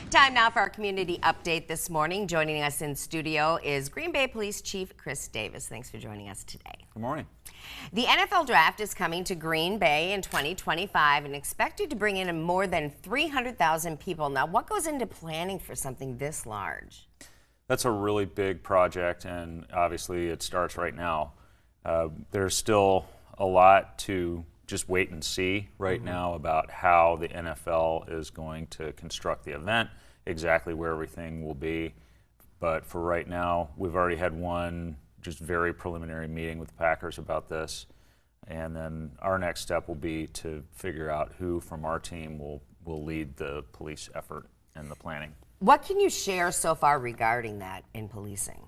Time now for our community update this morning. Joining us in studio is Green Bay Police Chief Chris Davis. Thanks for joining us today. Good morning. The NFL Draft is coming to Green Bay in 2025 and expected to bring in more than 300,000 people. Now, what goes into planning for something this large? That's a really big project, and obviously it starts right now. There's still a lot to just wait and see right now about how the NFL is going to construct the event, exactly where everything will be. But for right now, we've already had one just very preliminary meeting with the Packers about this. And then our next step will be to figure out who from our team will lead the police effort and the planning. What can you share so far regarding that in policing?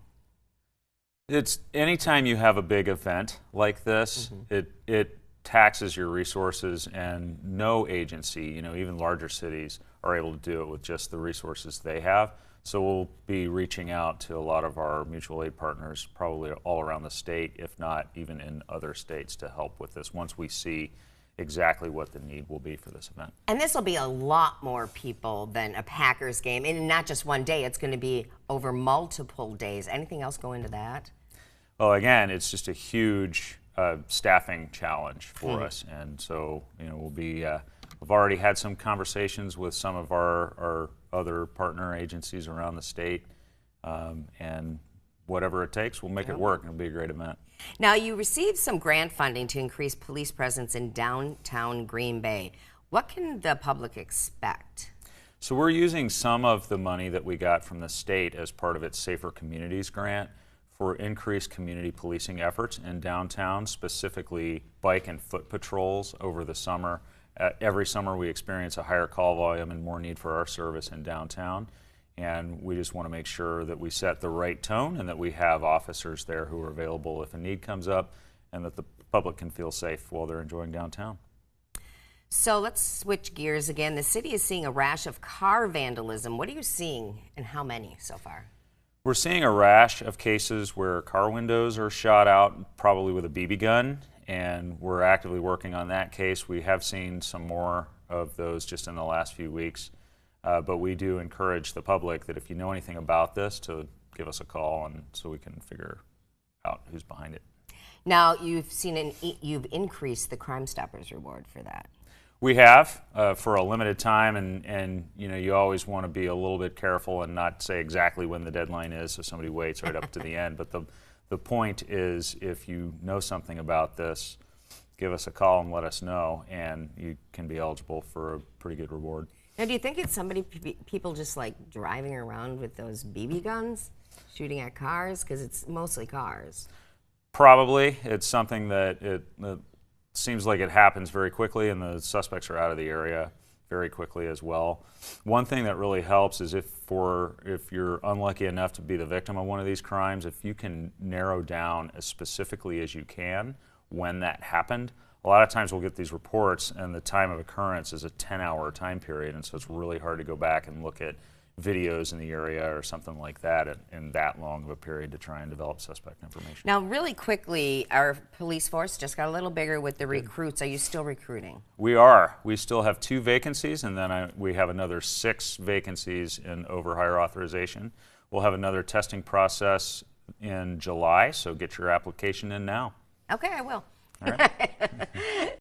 It's anytime you have a big event like this, it taxes your resources, and no agency, even larger cities, are able to do it with just the resources they have. So we'll be reaching out to a lot of our mutual aid partners, probably all around the state, if not even in other states, to help with this once we see exactly what the need will be for this event. And this will be a lot more people than a Packers game, and not just one day. It's going to be over multiple days. Anything else go into that? Well, again, it's just a huge staffing challenge for us, and so we'll be. We've already had some conversations with some of our other partner agencies around the state, and whatever it takes, we'll make it work. It'll be a great event. Now, you received some grant funding to increase police presence in downtown Green Bay. What can the public expect? So we're using some of the money that we got from the state as part of its Safer Communities grant for increased community policing efforts in downtown, specifically bike and foot patrols over the summer. Every summer we experience a higher call volume and more need for our service in downtown. And we just want to make sure that we set the right tone and that we have officers there who are available if a need comes up, and that the public can feel safe while they're enjoying downtown. So let's switch gears again. The city is seeing a rash of car vandalism. What are you seeing, and how many so far? We're seeing a rash of cases where car windows are shot out, probably with a BB gun, and we're actively working on that case. We have seen some more of those just in the last few weeks, but we do encourage the public that if you know anything about this, to give us a call, and so we can figure out who's behind it. Now, you've increased the Crime Stoppers reward for that. We have for a limited time, and you always want to be a little bit careful and not say exactly when the deadline is, so somebody waits right up to the end. But the point is, if you know something about this, give us a call and let us know, and you can be eligible for a pretty good reward. Now, do you think it's people just like driving around with those BB guns, shooting at cars? Because it's mostly cars. Probably. It's something that seems like it happens very quickly, and the suspects are out of the area very quickly as well. One thing that really helps is if you're unlucky enough to be the victim of one of these crimes, if you can narrow down as specifically as you can when that happened. A lot of times we'll get these reports, and the time of occurrence is a 10-hour time period, and so it's really hard to go back and look at videos in the area or something like that in that long of a period to try and develop suspect information. Now, really quickly, our police force just got a little bigger with the recruits. Are you still recruiting? We are. We still have 2 vacancies, and then we have another 6 vacancies in overhire authorization. We'll have another testing process in July, so get your application in now. Okay, I will. All right.